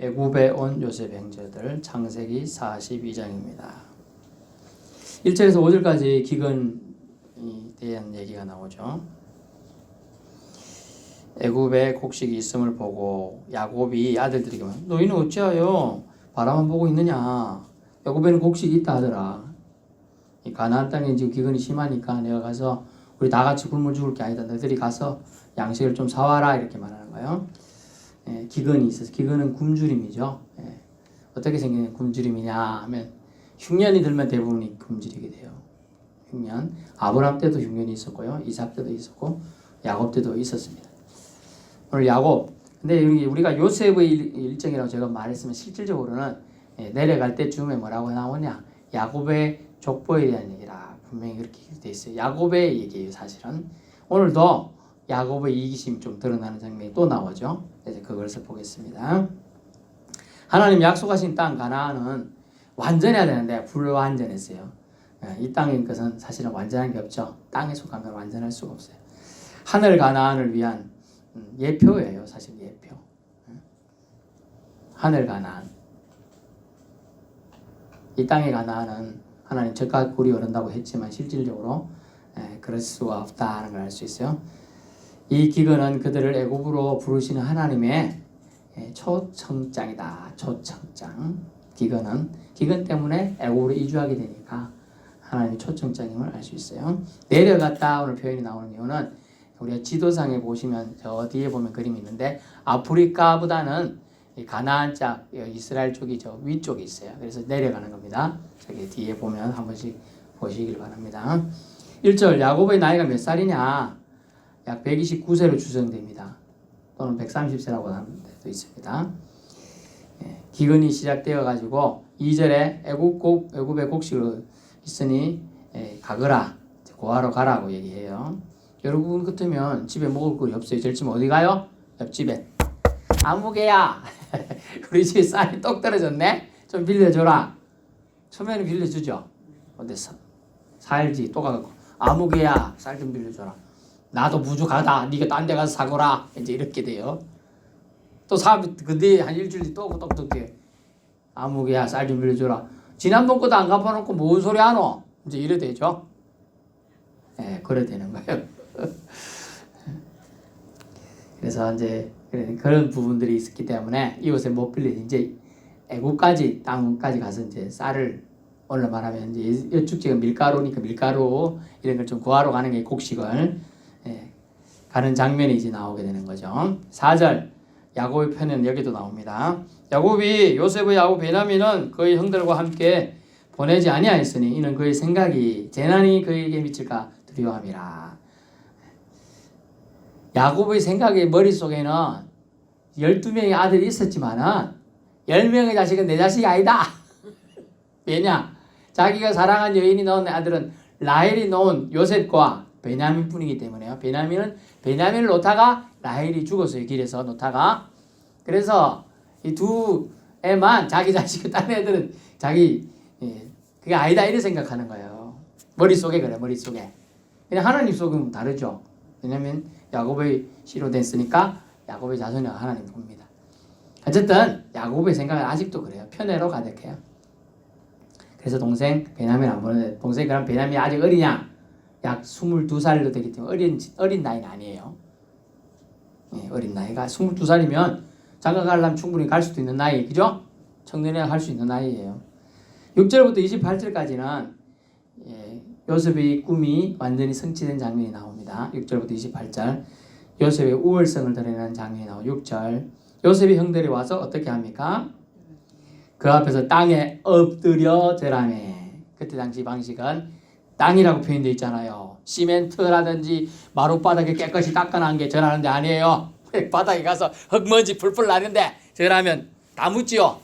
애굽에 온 요셉 형제들 창세기 42장입니다. 1절에서 5절까지 기근에 대한 얘기가 나오죠. 애굽에 곡식이 있음을 보고 야곱이 아들들에게 너희는 어찌하여 바라만 보고 있느냐. 애굽에는 곡식이 있다 하더라. 이 가나안 땅에 지금 기근이 심하니까 내가 가서 우리 다 같이 굶어 죽을 게 아니다. 너희들이 가서 양식을 좀 사와라 이렇게 말하는 거예요. 기근이 있어서 기근은 굶주림이죠. 어떻게 생긴 굶주림이냐 하면 흉년이 들면 대부분이 굶주리게 돼요. 흉년. 아브람 때도 흉년이 있었고요. 이삭 때도 있었고 야곱 때도 있었습니다. 오늘 야곱. 근데 우리가 요셉의 일정이라고 제가 말했으면 실질적으로는 내려갈 때쯤에 뭐라고 나오냐. 야곱의 족보에 대한 얘기라 분명히 그렇게 돼 있어요. 야곱의 얘기예요, 사실은. 오늘도 야곱의 이기심이 좀 드러나는 장면이 또 나오죠. 그래서 그것을 보겠습니다. 하나님 약속하신 땅 가나안은 완전해야 되는데 불완전했어요. 이 땅인 것은 사실은 완전한 게 없죠. 땅에 속한 건 완전할 수가 없어요. 하늘 가나안을 위한 예표예요. 사실 예표. 하늘 가나안. 이 땅의 가나안은 하나님 젖과 꿀이 흐른다고 했지만 실질적으로 그럴 수가 없다는 걸 알 수 있어요. 이 기근은 그들을 애굽으로 부르시는 하나님의 초청장이다. 초청장. 기근 때문에 애굽으로 이주하게 되니까 하나님의 초청장임을 알 수 있어요. 내려갔다 오늘 표현이 나오는 이유는 우리가 지도상에 보시면 저 뒤에 보면 그림이 있는데 아프리카보다는 가나안 쪽 이스라엘 쪽이 저 위쪽에 있어요. 그래서 내려가는 겁니다. 저기 뒤에 보면 한 번씩 보시길 바랍니다. 1절 야곱의 나이가 몇 살이냐? 약 129세로 추정됩니다. 또는 130세라고 하는 데도 있습니다. 기근이 시작되어 가지고 2절에 애굽의 곡식을 있으니 가거라, 고하러 가라고 얘기해요. 여러분 같으면 집에 먹을 거 없어요. 절치면 어디 가요? 옆집에. 아무개야. 우리 집에 쌀이 똑 떨어졌네. 좀 빌려줘라. 처음에는 빌려주죠. 어디서 살지 또 가고 아무개야 쌀 좀 빌려줘라. 나도 부족하다. 네가 딴 데 가서 사거라. 이제 이렇게 돼요. 또 사면 근데 한 일주일 뒤 또 똑똑해. 아무개야 쌀 좀 빌려줘라. 지난번 것도 안 갚아놓고 뭔 소리 하노? 이제 이래 되죠. 그래 되는 거예요. 그래서 이제 그런 부분들이 있었기 때문에 이곳에 못 빌려 이제 애국까지 땅까지 가서 이제 쌀을 오늘 말하면 이제 여축지가 밀가루니까 밀가루 이런 걸 좀 구하러 가는 게 곡식을 가는 장면이 이제 나오게 되는 거죠. 4절 야곱의 편에는 여기도 나옵니다. 야곱이 요셉의 야곱 베냐민은 그의 형들과 함께 보내지 아니하였으니 이는 그의 생각이 재난이 그에게 미칠까 두려워함이라. 야곱의 생각의 머릿속에는 12명의 아들이 있었지만은 10명의 자식은 내 자식이 아니다. 왜냐? 자기가 사랑한 여인이 낳은 아들은 라헬이 낳은 요셉과 베냐민 뿐이기 때문에요. 베냐민을 놓다가 라헬이 죽었어요. 길에서 놓다가. 그래서 이 두 애만 자기 자식이 다른 애들은 자기 그게 아니다 이렇게 생각하는 거예요. 머릿속에 그래 머릿속에. 그냥 하나님 속은 다르죠. 왜냐면 야곱의 씨로 됐으니까 야곱의 자손이 하나님 봅니다. 어쨌든 야곱의 생각은 아직도 그래요. 편애로 가득해요. 그래서 동생 베냐민 안 보는데 동생 그럼 베냐민이 아직 어리냐? 약 22살도 되기 때문에 어린 나이는 아니에요. 어린 나이가 22살이면 장가 가려면 충분히 갈 수도 있는 나이, 그죠? 청년이나 갈 수 있는 나이예요. 6절부터 28절까지는 요셉의 꿈이 완전히 성취된 장면이 나옵니다. 6절부터 28절 요셉의 우월성을 드러내는 장면이 나오고 6절 요셉의 형들이 와서 어떻게 합니까? 그 앞에서 땅에 엎드려 절하네. 그때 당시 방식은 땅이라고 표현되어 있잖아요. 시멘트라든지 마룻바닥에 깨끗이 닦아놓은 게 절하는 데 아니에요. 바닥에 가서 흙먼지 풀풀 나는데 절하면 다 묻지요.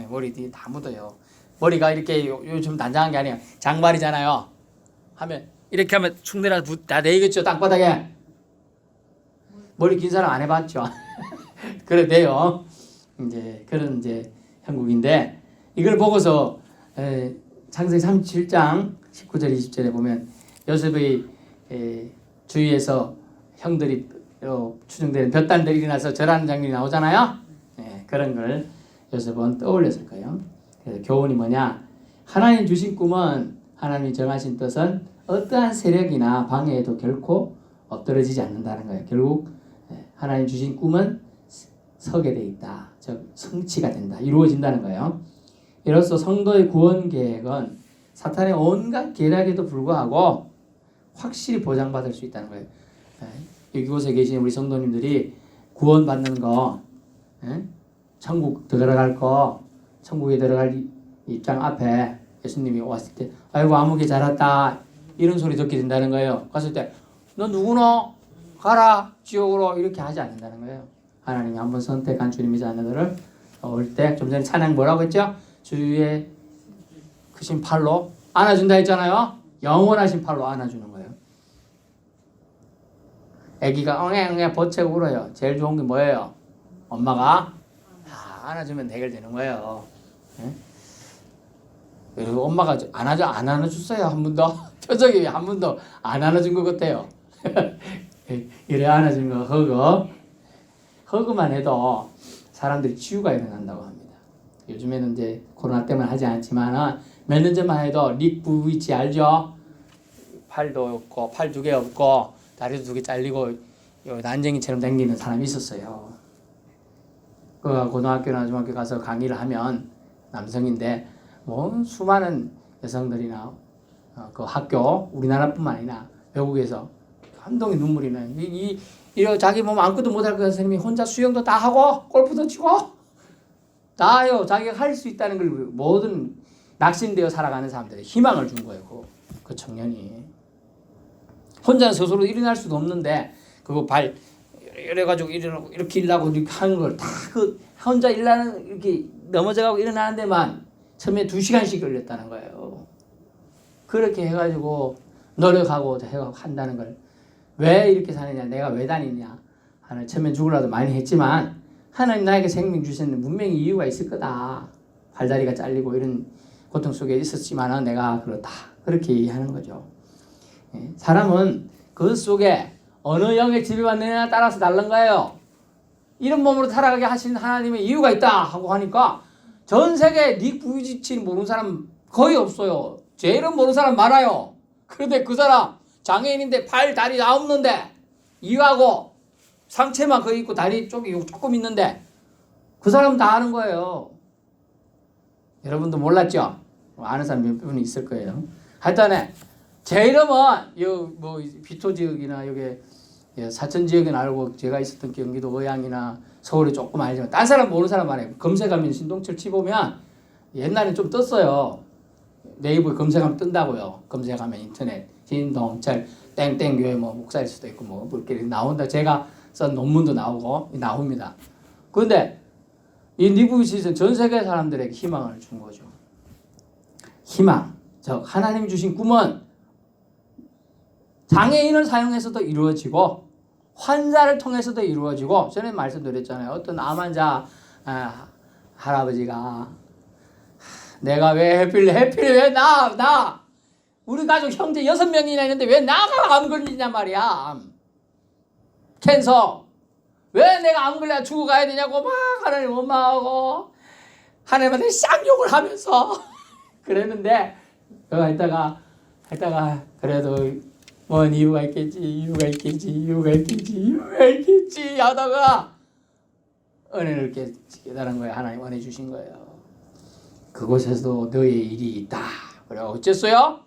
머리 뒤에 다 묻어요. 머리가 이렇게 요즘 단장한 게 아니에요. 장발이잖아요. 하면 이렇게 하면 축 내려 다 내겠죠. 땅바닥에. 머리 긴 사람 안 해봤죠. 그래 돼요. 이제 그런 이제 형국인데 이걸 보고서 창세기 37장 19절 20절에 보면 요셉의 주위에서 형들이 추정되는 볕단들이 일어나서 절하는 장면이 나오잖아요. 그런 걸 여섯 번 떠올렸을 거예요. 그래서 교훈이 뭐냐? 하나님 주신 꿈은 하나님이 정하신 뜻은 어떠한 세력이나 방해에도 결코 엎드러지지 않는다는 거예요. 결국 하나님 주신 꿈은 서게 돼 있다. 즉 성취가 된다. 이루어진다는 거예요. 이로써 성도의 구원 계획은 사탄의 온갖 계략에도 불구하고 확실히 보장받을 수 있다는 거예요. 이곳에 계신 우리 성도님들이 구원받는 거, 천국 들어갈 거, 천국에 들어갈 입장 앞에 예수님이 왔을 때 아이고 아무개 잘했다 이런 소리 듣게 된다는 거예요. 갔을 때 너 누구노? 가라 지옥으로 이렇게 하지 않는다는 거예요. 하나님이 한번 선택한 주님의 자녀들을 올 때 좀 전에 찬양 뭐라고 했죠? 주의 크신 팔로 안아준다 했잖아요. 영원하신 팔로 안아주는 거예요. 아기가 엉엉엉 버채고 울어요. 제일 좋은 게 뭐예요? 엄마가 안아주면 해결되는 거예요. 그리고 엄마가 안 안아줬어요. 한 번도 표정이 한 번도 안 안아준 것 같아요. 이래 안아준 거 허그만 해도 사람들이 치유가 일어난다고 합니다. 요즘에는 이제 코로나 때문에 하지 않지만 몇 년 전만 해도 릭 부위치 알죠? 팔도 없고 팔 두 개 없고 다리도 두 개 잘리고 난쟁이처럼 다니는 사람이 있었어요. 그 고등학교나 중학교 가서 강의를 하면 남성인데 뭐 수많은 여성들이나 그 학교 우리나라뿐만 아니라 외국에서 감동의 눈물이 나요. 이러 자기 몸 아무것도 못할 그 선생님이 혼자 수영도 다 하고 골프도 치고 다요. 자기가 할 수 있다는 걸 모든 낙심되어 살아가는 사람들의 희망을 준 거예요. 그 청년이 혼자 스스로 일어날 수도 없는데 그거 발 이래가지고 이렇게 일하고 이렇게 하는 걸 다 그 혼자 일하는 이렇게 넘어져가고 일어나는 데만 처음에 2시간씩 걸렸다는 거예요. 그렇게 해가지고 노력하고 한다는 걸 왜 이렇게 사느냐, 내가 왜 다니냐 하는 처음에 죽으라도 많이 했지만 하나님 나에게 생명 주셨는데 분명히 이유가 있을 거다. 발다리가 잘리고 이런 고통 속에 있었지만 내가 그렇다. 그렇게 얘기하는 거죠. 사람은 그 속에 어느 영의 지배받느냐에 따라서 다른 거예요. 이런 몸으로 살아가게 하신 하나님의 이유가 있다 하고 하니까 전 세계에 닉 부이치치 모르는 사람 거의 없어요. 제 이름 모르는 사람 많아요. 그런데 그 사람 장애인인데 팔, 다리 다 없는데 이유하고 상체만 거의 있고 다리 쪽이 조금 있는데 그 사람 다 아는 거예요. 여러분도 몰랐죠? 아는 사람 몇 분 있을 거예요. 하여튼에 제 이름은 뭐 비토 지역이나 여기 사천 지역은 알고 제가 있었던 경기도 의왕이나 서울에 조금 알지만 딴 사람 모르는 사람 많아요. 검색하면 신동철 치보면 옛날에 좀 떴어요. 네이버에 검색하면 뜬다고요. 검색하면 인터넷 신동철 땡땡 교회 뭐 목사일 수도 있고 뭐 이렇게 나온다. 제가 쓴 논문도 나옵니다. 그런데 이 니부이치는 전 세계 사람들에게 희망을 준 거죠. 희망. 즉 하나님 주신 꿈은 장애인을 사용해서도 이루어지고 환자를 통해서도 이루어지고 전에 말씀드렸잖아요. 어떤 암 환자 할아버지가 내가 왜 해필 왜 나 우리 가족 형제 6명이나 있는데 왜 나가 암 걸리냐 말이야. 암. 캔서 왜 내가 암 걸려 죽어가야 되냐고 막 하나님 원망하고 하나님한테 쌍욕을 하면서 그랬는데 그거 했다가 그래도 뭔 이유가 있겠지 하다가 은혜를 깨달은 거예요. 하나님 은혜 주신 거예요. 그곳에서도 너의 일이 있다. 그래 어쨌어요?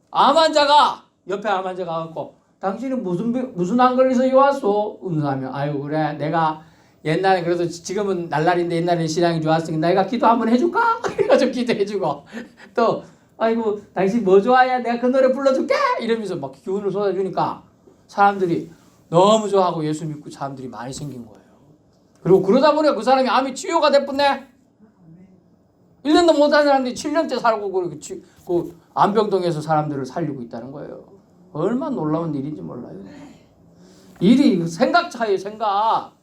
암 환자가 옆에 암 환자가 와갖고 당신은 무슨 암 걸려서 여기 왔어? 하면 아유 그래 내가 옛날에 그래도 지금은 날라리인데 옛날에는 신앙이 좋았으니까 내가 기도 한번 해줄까? 그래가지고 기도해주고 또 아이고 당신 뭐 좋아해? 내가 그 노래 불러줄게? 이러면서 막 기운을 쏟아주니까 사람들이 너무 좋아하고 예수 믿고 사람들이 많이 생긴 거예요. 그리고 그러다 보니까 그 사람이 암이 치유가 됐었네. 1년도 못한 사람들이 7년째 살고 그 안병동에서 사람들을 살리고 있다는 거예요. 얼마나 놀라운 일인지 몰라요. 일이 생각 차이에요. 생각.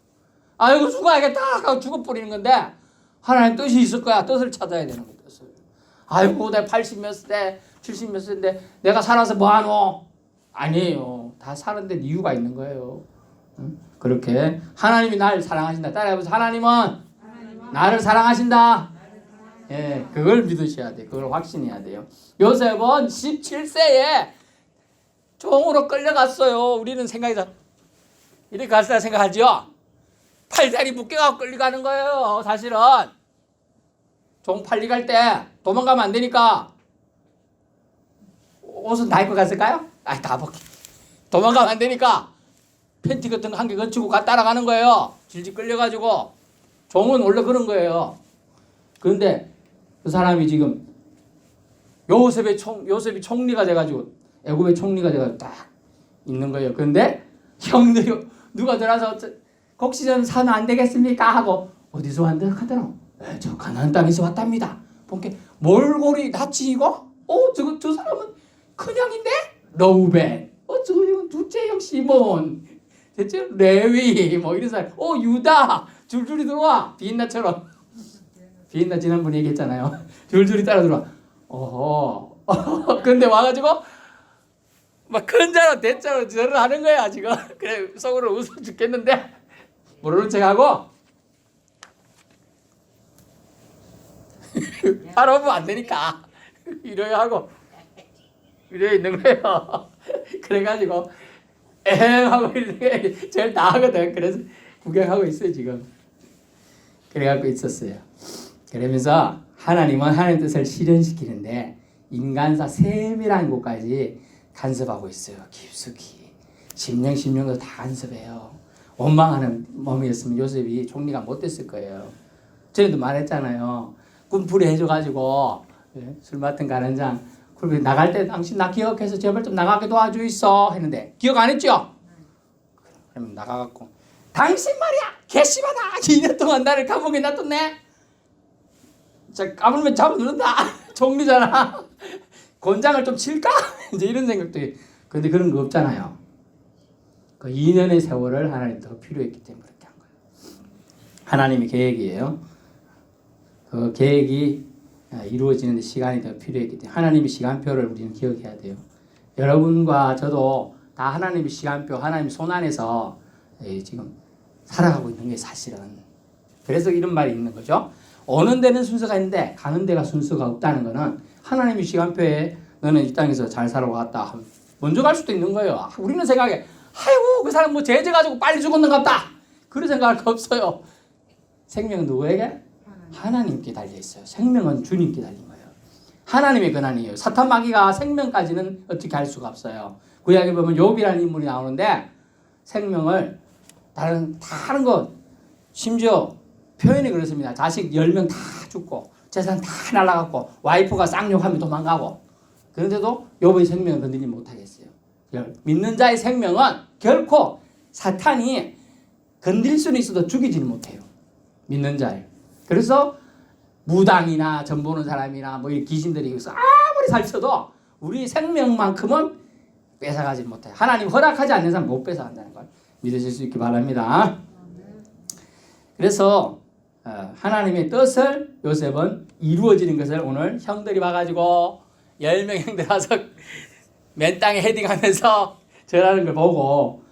아이고 죽어야겠다 하고 죽어버리는 건데 하나님 뜻이 있을 거야. 뜻을 찾아야 되는 거예요. 뜻을. 아이고 내가 80 몇 세, 70 몇 세인데 내가 살아서 뭐하노? 아니에요. 다 사는데 이유가 있는 거예요. 응? 그렇게 하나님이 날 사랑하신다. 따라해보세요. 하나님은 나를 사랑하신다. 예, 그걸 믿으셔야 돼요. 그걸 확신해야 돼요. 요셉은 17세에 종으로 끌려갔어요. 우리는 생각이 다 이렇게 갔다 생각하죠. 팔다리 묶여가고 끌려가는 거예요. 사실은 종 팔리갈 때 도망가면 안 되니까 옷은 다 입고 갔을까요? 아이, 다 벗기. 도망가면 안 되니까 팬티 같은 거 한 개 걸치고 따라가는 거예요. 질질 끌려가지고. 종은 원래 그런 거예요. 그런데 그 사람이 지금 요셉이 총리가 돼가지고 애굽의 총리가 돼가지고 딱 있는 거예요. 그런데 형들이 누가 들어와서 혹시 좀 사면 안 되겠습니까? 하고 어디서 왔는데 하더라. 저 가나안 땅에서 왔답니다. 보니까 몰골이 낯이 이거? 저 사람은 큰형인데? 러우벤. 저 둘째 형 시몬. 대체 레위 뭐 이런 사람. 유다. 줄줄이 들어와. 비엔나처럼. 비엔나 지난번에 얘기했잖아요. 줄줄이 따라 들어와. 근데 와가지고 막 큰자로 대자로 절을 하는 거야 지금. 그래 속으로 웃어 죽겠는데 모르는 척하고 바로 안 되니까 이러게 하고 이래 있는 거예요. 그래가지고 하고 이러는 게 제일 나하거든. 그래서 구경하고 있어요 지금. 그래갖고 있었어요. 그러면서 하나님은 하나님의 뜻을 실현시키는데 인간사 세밀한 곳까지 간섭하고 있어요. 깊숙이 10년 10년도 다 간섭해요. 원망하는 몸이었으면 요셉이 총리가 못 됐을 거예요. 전에도 말했잖아요. 꿈풀이 해줘가지고 술 맡은 가는장 나갈 때 당신 나 기억해서 제발 좀 나가게 도와주있어 했는데 기억 안 했죠? 그러면 나가갖고 당신 말이야 개씨바다 2년 동안 나를 감옥에 놔뒀네. 자 까불면 잡아놓는다. 총리잖아. 곤장을 좀 칠까? 이제 이런 생각도 해요. 그런데 그런 거 없잖아요. 그 2년의 세월을 하나님 더 필요했기 때문에 그렇게 한 거예요. 하나님의 계획이에요. 그 계획이 이루어지는 데 시간이 더 필요했기 때문에 하나님의 시간표를 우리는 기억해야 돼요. 여러분과 저도 다 하나님의 시간표, 하나님의 손 안에서 지금 살아가고 있는 게 사실은. 그래서 이런 말이 있는 거죠. 오는 데는 순서가 있는데 가는 데가 순서가 없다는 거는 하나님의 시간표에 너는 이 땅에서 잘 살아왔다 하면 먼저 갈 수도 있는 거예요. 우리는 생각해 아이고 그 사람 뭐 제재 가지고 빨리 죽었는가 보다. 그런 생각할 거 없어요. 생명은 누구에게? 하나님께 달려있어요. 생명은 주님께 달린 거예요. 하나님의 권한이에요. 사탄 마귀가 생명까지는 어떻게 할 수가 없어요. 구약에 보면 욥이라는 인물이 나오는데 생명을 다른 거 심지어 표현이 그렇습니다. 자식 10명 다 죽고 재산 다 날아갔고 와이프가 쌍욕하며 도망가고 그런데도 욥의 생명을 건드리지 못하겠어요. 믿는 자의 생명은 결코 사탄이 건드릴 수는 있어도 죽이지는 못해요. 믿는 자예요. 그래서 무당이나 전 보는 사람이나 뭐 이 귀신들이 여기서 아무리 살쳐도 우리 생명만큼은 뺏어가지 못해요. 하나님 허락하지 않는 사람 못 뺏어간다는 걸 믿으실 수 있기 바랍니다. 그래서 하나님의 뜻을 요셉은 이루어지는 것을 오늘 형들이 와가지고 10명 형들 와서 맨 땅에 헤딩하면서 절하는 걸 보고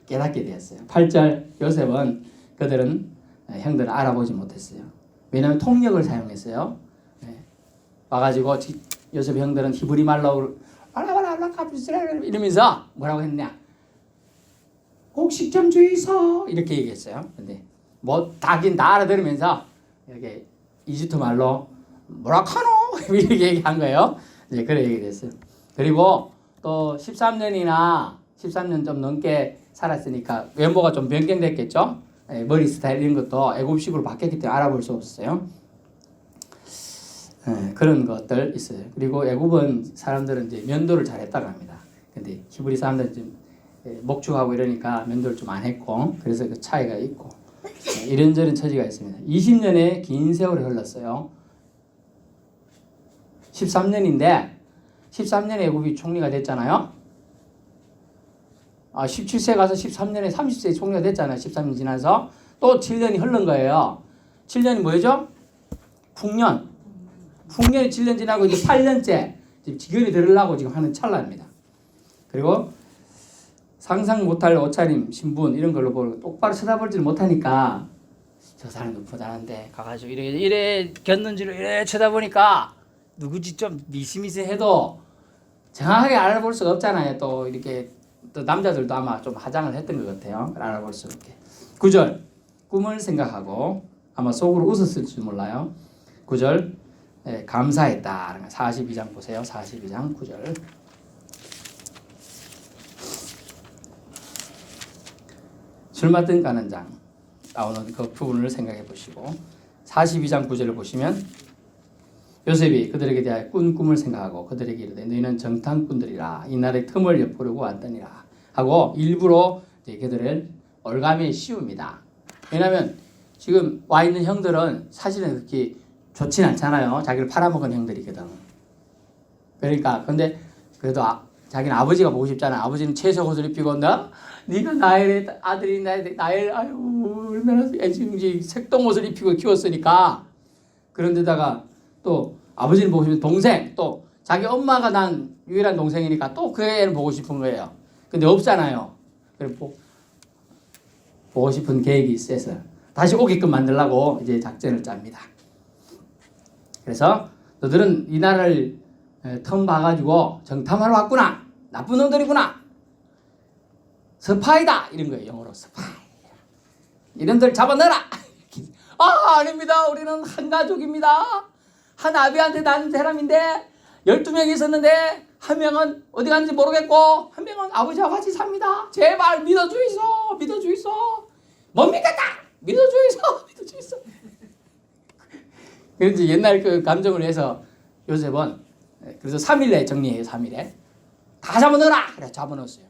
깨닫게 되었어요. 8절 요셉은 그들은 형들을 알아보지 못했어요. 왜냐하면 통역을 사용했어요. 와가지고 요셉 형들은 히브리 말로 이러면서 뭐라고 했냐? 곡식 좀 주이소 이렇게 얘기했어요. 근데 뭐 다긴 다 알아들으면서 이렇게 이집트 말로 뭐라카노 이렇게 얘기한 거예요. 이제 그래 얘기했어요. 그리고 또 13년 좀 넘게 살았으니까 외모가 좀 변경됐겠죠. 머리 스타일 이런 것도 애굽식으로 바뀌었기 때문에 알아볼 수 없었어요. 그런 것들 있어요. 그리고 애굽은 사람들은 이제 면도를 잘했다고 합니다. 근데 히브리 사람들은 좀 목축하고 이러니까 면도를 좀 안 했고 그래서 그 차이가 있고 이런저런 처지가 있습니다. 20년의 긴 세월이 흘렀어요. 13년인데 13년에 애굽이 총리가 됐잖아요. 17세 가서 13년에 30세 총리가 됐잖아요. 13년 지나서 또 7년이 흐른 거예요. 7년이 뭐죠? 풍년. 풍년이 7년 지나고 이제 8년째 지금 직연이 들으려고 지금 하는 찰나입니다. 그리고 상상 못할 옷차림, 신분 이런 걸로 보고 똑바로 쳐다보지를 못하니까 저 사람도 부단한데 가가지고 이래 겼는지를 이래 쳐다보니까 누구지 좀 미스미스해도 정확하게 알아볼 수가 없잖아요. 또 이렇게 또 남자들도 아마 좀 화장을 했던 것 같아요. 알아볼 수 없게. 9절 꿈을 생각하고 아마 속으로 웃었을지 몰라요. 9절 감사했다. 42장 보세요. 42장 9절. 술 맡은 가는 장 나오는 그 부분을 생각해 보시고 42장 9절을 보시면 요셉이 그들에게 대하여 꾼 꿈을 생각하고 그들에게 이르되 너희는 정탐꾼들이라 이날의 틈을 엿보려고 왔더니라 하고 일부러 그들을 얼감에 씌웁니다. 왜냐하면 지금 와 있는 형들은 사실은 그렇게 좋진 않잖아요. 자기를 팔아먹은 형들이거든. 그러니까 근데 그래도 자기는 아버지가 보고 싶잖아. 아버지는 채색 옷을 입히고 네가 나의 아들이 나의 아유 얼마나 애지중지 색동 옷을 입히고 키웠으니까. 그런데다가 또 아버지는 보고 싶은 동생 또 자기 엄마가 난 유일한 동생이니까 또 그 애는 보고 싶은 거예요. 근데 없잖아요. 그래 보고 싶은 계획이 있어서 다시 오게끔 만들려고 이제 작전을 짭니다. 그래서 너들은 이 나라를 텀 봐가지고 정탐하러 왔구나. 나쁜 놈들이구나. 스파이다. 이런 거예요. 영어로 스파이. 이놈들 잡아넣어라. 아닙니다. 우리는 한 가족입니다. 한 아비한테 난 사람인데 12명이 있었는데 한 명은 어디 갔는지 모르겠고 한 명은 아버지와 같이 삽니다. 제발 믿어주이소. 믿어주이소. 못 믿겠다. 믿어주이소. 그런지 옛날 그 감정을 해서 요셉은 그래서 3일에 정리해요. 3일에 다 잡아넣어라. 그래 잡아넣었어요.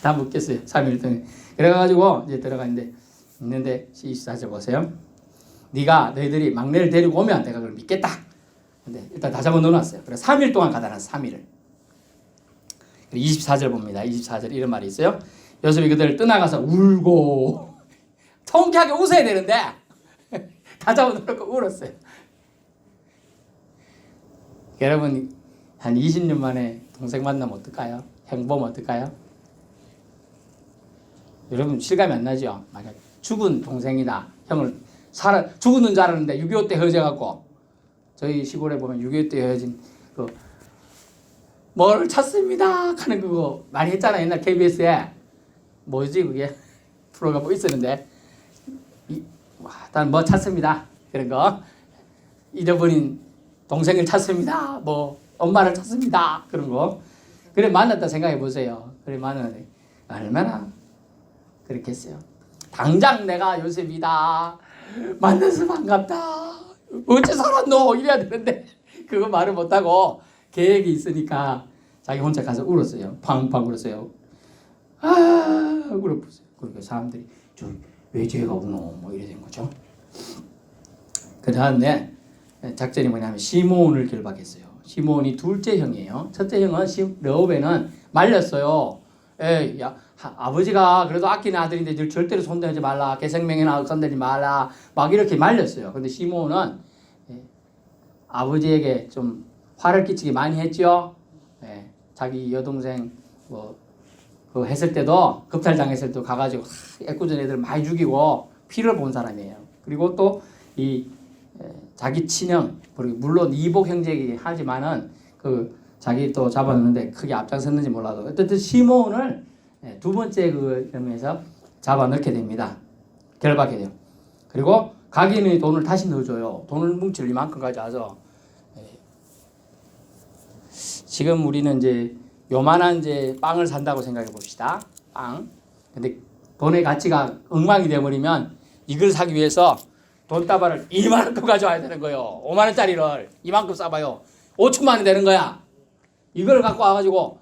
다 묶였어요. 3일 동안. 그래가지고 이제 들어갔는데 24절 보세요. 너희들이 막내를 데리고 오면 내가 그걸 믿겠다. 근데 일단 다 잡아넣어놨어요. 그래서 3일 동안 가다놨어. 3일을. 24절 봅니다. 24절 이런 말이 있어요. 요셉이 그들을 떠나가서 울고 통쾌하게 웃어야 되는데 다 잡아놓고 울었어요. 여러분 한 20년 만에 동생 만나면 어떨까요? 형 보면 어떨까요? 여러분 실감이 안 나죠? 만약 죽은 동생이다. 형을 죽었는 줄 알았는데 6.25 때 헤어져갖고 저희 시골에 보면 6.25 때 헤어진 뭘 찾습니다 하는 그거 많이 했잖아요. 옛날 KBS에 뭐지 그게 프로가 뭐 있었는데 일단 뭐 찾습니다. 그런 거 잊어버린 동생을 찾습니다. 뭐 엄마를 찾습니다. 그런 거. 그래 만났다 생각해 보세요. 그래 만났는데 얼마나 그렇게 했어요. 당장 내가 요셉이다. 만나서 반갑다. 어째 살았노? 이래야 되는데 그거 말을 못하고 계획이 있으니까 자기 혼자 가서 울었어요. 팡팡 울었어요. 울었어요. 그러니까 사람들이 왜 쟤가 우노? 뭐 이래 된 거죠. 그 다음에 작전이 뭐냐면 시므온을 결박했어요. 시므온이 둘째 형이에요. 첫째 형은 르우벤은 말렸어요. 아버지가 그래도 아끼는 아들인데 절대로 손대지 말라. 계생명이나 건드리지 말라. 막 이렇게 말렸어요. 근데 시므온은 아버지에게 좀 화를 끼치게 많이 했죠. 자기 여동생 그거 했을 때도 급탈당했을 때 가가지고 애꿎은 애들 많이 죽이고 피를 본 사람이에요. 그리고 또 이 자기 친형 물론 이복 형제이긴 하지만은 그 자기 또 잡았는데 크게 앞장섰는지 몰라도 어쨌든 시므온을 두 번째 그 점에서 잡아넣게 됩니다. 결박해 돼요. 그리고 가게인의 돈을 다시 넣어줘요. 돈을 뭉칠 이만큼 가져와서 지금 우리는 이제 요만한 이제 빵을 산다고 생각해 봅시다. 빵. 근데 돈의 가치가 엉망이 되어버리면 이걸 사기 위해서 돈다발을 이만큼 가져와야 되는 거예요. 5만 원짜리를 이만큼 싸봐요. 5천만 원 되는 거야. 이걸 갖고 와가지고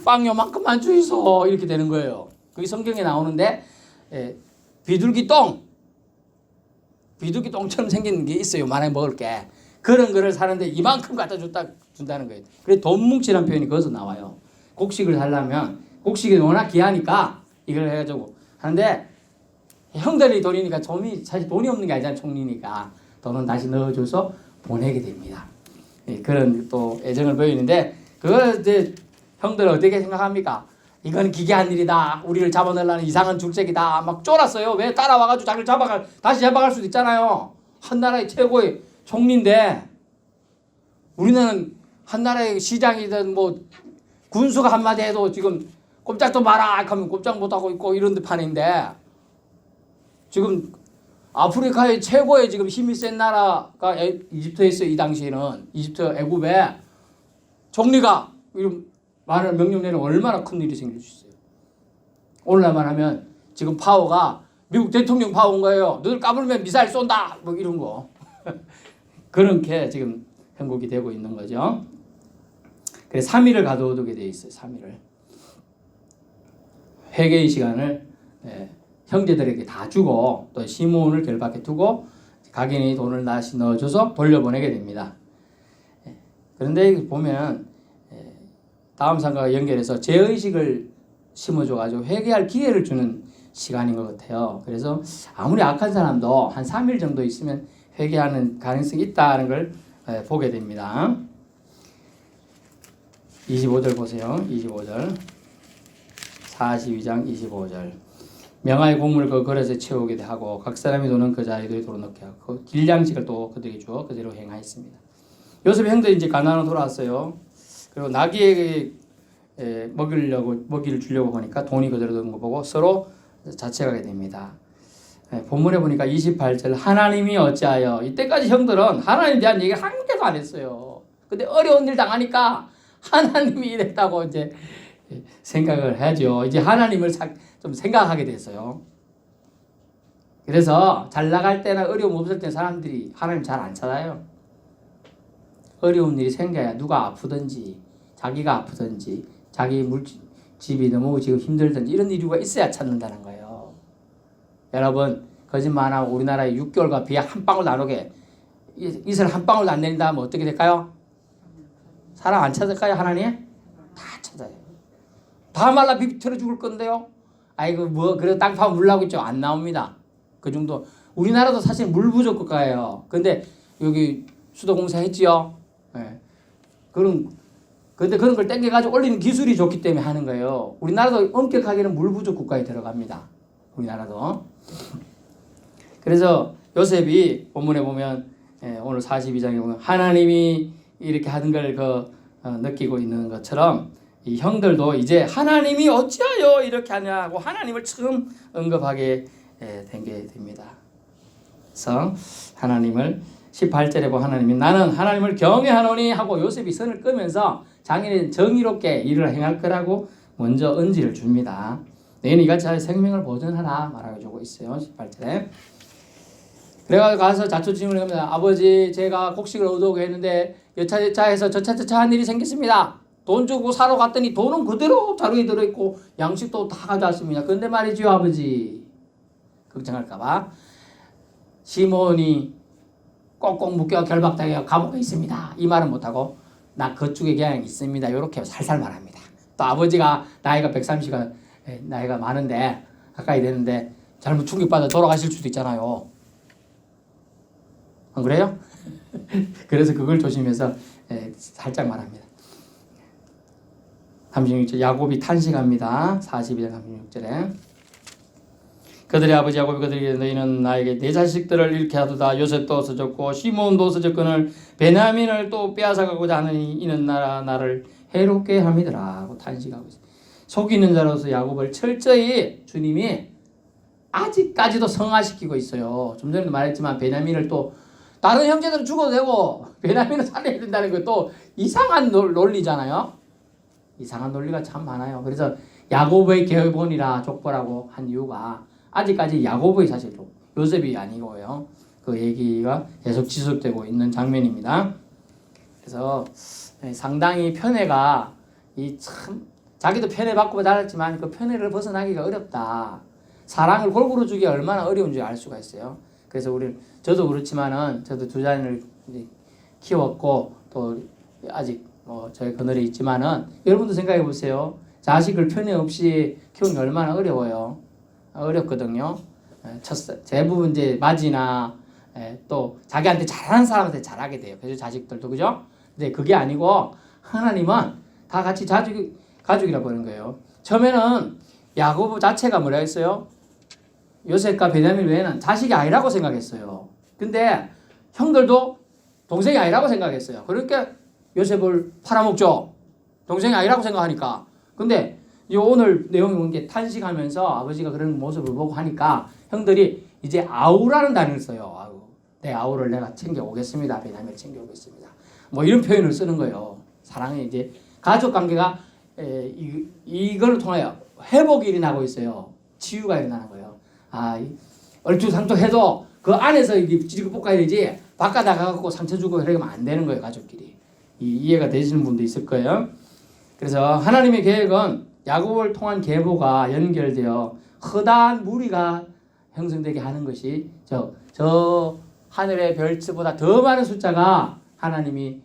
빵 요만큼만 주이소 이렇게 되는 거예요. 그게 성경에 나오는데 비둘기 똥처럼 생긴 게 있어요. 만약에 먹을 게. 그런 거를 사는데 이만큼 갖다 준다는 거예요. 그래서 돈 뭉치라는 표현이 거기서 나와요. 곡식을 살려면 곡식이 워낙 귀하니까 이걸 해가지고 하는데 형들이 돈이니까 사실 돈이 없는 게 아니잖아요. 총리니까 돈은 다시 넣어줘서 보내게 됩니다. 그런 또 애정을 보이는데 그걸 이제 형들은 어떻게 생각합니까? 이건 기괴한 일이다. 우리를 잡아내려는 이상한 줄책이다. 막 쫄았어요. 왜? 따라와가지고 자기를 다시 잡아갈 수도 있잖아요. 한 나라의 최고의 총리인데 우리는 한 나라의 시장이든 뭐 군수가 한마디 해도 지금 꼼짝도 마라 하면 꼼짝 못하고 있고 이런 판인데 지금 아프리카의 최고의 지금 힘이 센 나라가 이집트였어요. 이 당시에는 이집트 애굽에 총리가 이런 말을 명령 내리면 얼마나 큰 일이 생길 수 있어요. 오늘날만 하면 지금 파워가 미국 대통령 파워인 거예요. 너들 까불면 미사일 쏜다 뭐 이런 거. 그렇게 지금 형국이 되고 있는 거죠. 그래서 3일을 가둬두게 돼 있어요. 3일을. 회개의 시간을 형제들에게 다 주고 또 시몬을 결박해 두고 각인이 돈을 다시 넣어줘서 돌려보내게 됩니다. 그런데 보면 다음 상과가 연결해서 죄의식을 심어줘가지고 회개할 기회를 주는 시간인 것 같아요. 그래서 아무리 악한 사람도 한 3일 정도 있으면 회개하는 가능성이 있다는 걸 보게 됩니다. 25절 보세요. 25절 42장 25절 명하의 곡물 그 그릇에 채우게 하고 각 사람이 도는 그 자리에 도로 넣게 하고 길량식을 또 그들에게 주어 그대로 행하였습니다. 요셉의 형들이 이제 가나안으로 돌아왔어요. 그리고 나귀에게 먹이를 주려고 보니까 돈이 그대로 든 거 보고 서로 자책하게 됩니다. 본문에 보니까 28절 하나님이 어찌하여 이때까지 형들은 하나님에 대한 얘기를 한 개도 안 했어요. 근데 어려운 일 당하니까 하나님이 이랬다고 이제 생각을 하죠. 이제 하나님을 좀 생각하게 됐어요. 그래서 잘 나갈 때나 어려움 없을 때 사람들이 하나님 잘 안 찾아요. 어려운 일이 생겨야 누가 아프든지 자기가 아프든지 자기 집이 너무 지금 힘들든지 이런 이유가 있어야 찾는다는 거예요. 여러분 거짓말 안 하고 우리나라의 6개월과 비 한 방울도 안 오게 이슬 한 방울도 안 내린다 하면 어떻게 될까요? 사람 안 찾을까요? 하나님? 다 찾아요. 다 말라 비틀어 죽을 건데요. 아이고 뭐 그래도 땅 파면 물 나오고 있죠. 안 나옵니다. 그 정도. 우리나라도 사실 물 부족 국가예요. 근데 여기 수도공사 했지요. 네. 근데 그런 걸 땡겨가지고 올리는 기술이 좋기 때문에 하는 거예요. 우리나라도 엄격하게는 물 부족 국가에 들어갑니다. 우리나라도. 그래서 요셉이 본문에 보면 오늘 42장에 보면 하나님이 이렇게 하는 걸 느끼고 있는 것처럼 이 형들도 이제 하나님이 어찌하여 이렇게 하냐고 하나님을 처음 언급하게 된 게 됩니다. 그래서 하나님을 18절에 보면 하나님이 나는 하나님을 경외하노니 하고 요셉이 선을 끄면서 장인은 정의롭게 일을 행할 거라고 먼저 언지를 줍니다. 너희는 이같이 생명을 보존하라 말하고 주고 있어요. 18절에. 그래가지고 가서 자초지종을 합니다. 아버지 제가 곡식을 얻어오게 했는데 여차저차해서 저차저차한 일이 생겼습니다. 돈 주고 사러 갔더니 돈은 그대로 자루에 들어있고 양식도 다 가져왔습니다. 근데 말이죠 아버지 걱정할까봐 시몬이 꼭꼭 묶여 결박당해 감옥에 있습니다. 이 말은 못하고 나 그쪽에 그냥 있습니다. 이렇게 살살 말합니다. 또 아버지가 나이가 130가 나이가 많은데 가까이 되는데 잘못 충격받아 돌아가실 수도 있잖아요. 안 그래요? 그래서 그걸 조심해서 살짝 말합니다. 36절 야곱이 탄식합니다. 42장 36절에 그들의 아버지 야곱이 그들에게 너희는 나에게 내 자식들을 잃게 하도다. 요셉도 없어졌고 시몬도 없어졌거늘 베냐민을 또 빼앗아가고자 하느니 이는 나를 해롭게 함이더라 하고 탄식하고 있어요. 속이는 자로서 야곱을 철저히 주님이 아직까지도 성화시키고 있어요. 좀 전에도 말했지만 베냐민을 또 다른 형제들은 죽어도 되고 베냐민은 살려야 된다는 거 또 이상한 논리잖아요. 이상한 논리가 참 많아요. 그래서 야곱의 계본이라 족보라고 한 이유가 아직까지 야곱의 사실로 요셉이 아니고요. 그 얘기가 계속 지속되고 있는 장면입니다. 그래서 상당히 편애가 참 자기도 편애받고 자랐지만 그 편애를 벗어나기가 어렵다. 사랑을 골고루 주기가 얼마나 어려운지 알 수가 있어요. 그래서 저도 그렇지만은 저도 두 자녀를 키웠고 또 아직 저희 그늘에 있지만은 여러분도 생각해 보세요. 자식을 편애 없이 키우는 게 얼마나 어려워요. 어렵거든요. 대부분 이제 맞이나 또 자기한테 잘하는 사람한테 잘하게 돼요. 그래서 자식들도 그죠? 근데 그게 아니고 하나님은 다 같이 가족이라고 하는 거예요. 처음에는 야고보 자체가 뭐라 했어요? 요셉과 베냐민 외에는 자식이 아니라고 생각했어요. 근데 형들도 동생이 아니라고 생각했어요. 그러니까 요셉을 팔아먹죠. 동생이 아니라고 생각하니까. 근데 오늘 내용이 온 게 탄식하면서 아버지가 그런 모습을 보고 하니까 형들이 이제 아우라는 단어를 써요. 아우. 내 아우를 내가 챙겨오겠습니다. 베냐민을 챙겨오겠습니다. 뭐 이런 표현을 쓰는 거예요. 사랑의 이제 가족 관계가 이걸 통하여 회복이 일어나고 있어요. 치유가 일어나는 거예요. 얼토당토해도 그 안에서 이게 찌르고 볶아야 되지 바깥 나가갖고 상처 주고 이러면 안 되는 거예요. 가족끼리. 이해가 되시는 분도 있을 거예요. 그래서 하나님의 계획은 야곱을 통한 계보가 연결되어 허다한 무리가 형성되게 하는 것이 저 하늘의 별츠보다 더 많은 숫자가 하나님이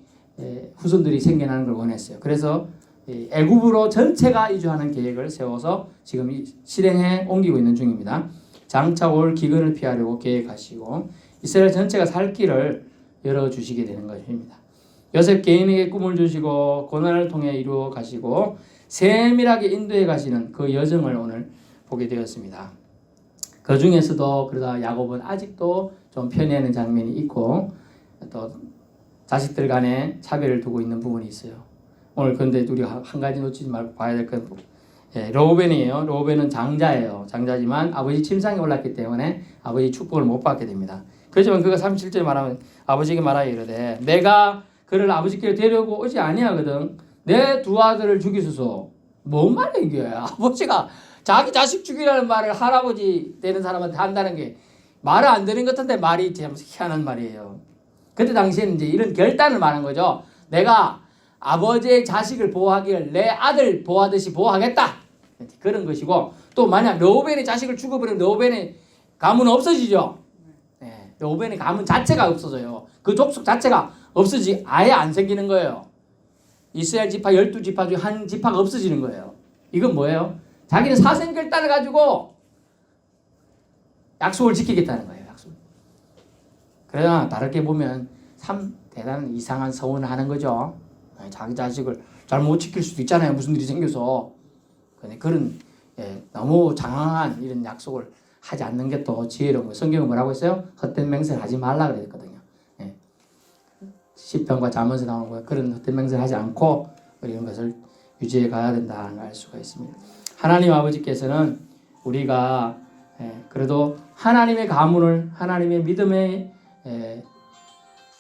후손들이 생겨나는 걸 원했어요. 그래서 애굽으로 전체가 이주하는 계획을 세워서 지금 실행해 옮기고 있는 중입니다. 장차 올 기근을 피하려고 계획하시고 이스라엘 전체가 살 길을 열어주시게 되는 것입니다. 요셉 개인에게 꿈을 주시고 고난을 통해 이루어 가시고 세밀하게 인도해 가시는 그 여정을 오늘 보게 되었습니다. 그 중에서도 그러다 야곱은 아직도 좀 편애하는 장면이 있고 또 자식들 간에 차별을 두고 있는 부분이 있어요. 오늘 그런데 우리 한 가지 놓치지 말고 봐야 될 건 로벤이에요. 로벤은 장자예요. 장자지만 아버지 침상에 올랐기 때문에 아버지 축복을 못 받게 됩니다. 그렇지만 그가 37절에 말하면 아버지에게 말하여 이르되 내가 그를 아버지께 데려오고 오지 아니하거든 내 두 아들을 죽이소서. 뭔 말이야 이게. 아버지가 자기 자식 죽이라는 말을 할아버지 되는 사람한테 한다는 게 말을 안 되는 것 같은데 말이 참 희한한 말이에요. 그때 당시에는 이제 이런 결단을 말한 거죠. 내가 아버지의 자식을 보호하기를 내 아들 보호하듯이 보호하겠다. 그런 것이고 또 만약 르우벤의 자식을 죽어버리면 르우벤의 가문은 없어지죠. 르우벤의 가문 자체가 없어져요. 그 족속 자체가 없어지 아예 안 생기는 거예요. 이스라엘 지파 12지파 중 한 지파가 없어지는 거예요. 이건 뭐예요? 자기는 사생결단을 가지고 약속을 지키겠다는 거예요. 약속. 그러나 다르게 보면 참 대단한 이상한 서원을 하는 거죠. 자기 자식을 잘 못 지킬 수도 있잖아요. 무슨 일이 생겨서. 그런 너무 장황한 이런 약속을 하지 않는 게 또 지혜로운 거예요. 성경은 뭐라고 했어요? 헛된 맹세를 하지 말라 그랬거든요. 시편과 잠언에서 나오는 거예요. 그런 헛된 맹세를 하지 않고 이런 것을 유지해 가야 된다는 걸 알 수가 있습니다. 하나님 아버지께서는 우리가 그래도 하나님의 가문을 하나님의 믿음의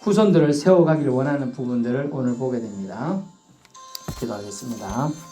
후손들을 세워가기를 원하는 부분들을 오늘 보게 됩니다. 기도하겠습니다.